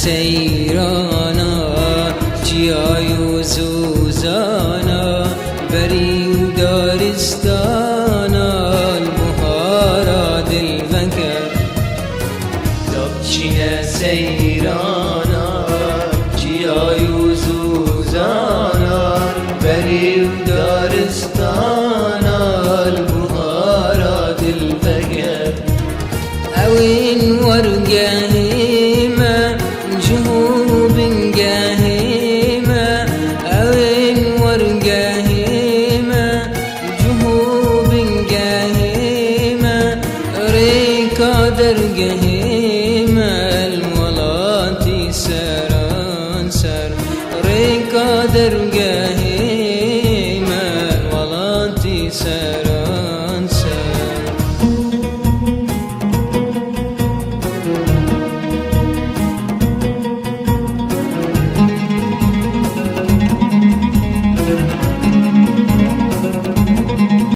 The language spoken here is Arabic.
سيرانا جيايو زوزانا بري ودارستانا البهارة دلفكر تبجينا سيرانا جيايو زوزانا بري ودارستانا البهارة دلفكر أوين ورقاهيمة جهوب قاهيمة أوين ورقاهيمة جهوب قاهيمة ريكا درقاهيمة المولاتي سرانسر ريكا درقاهيمة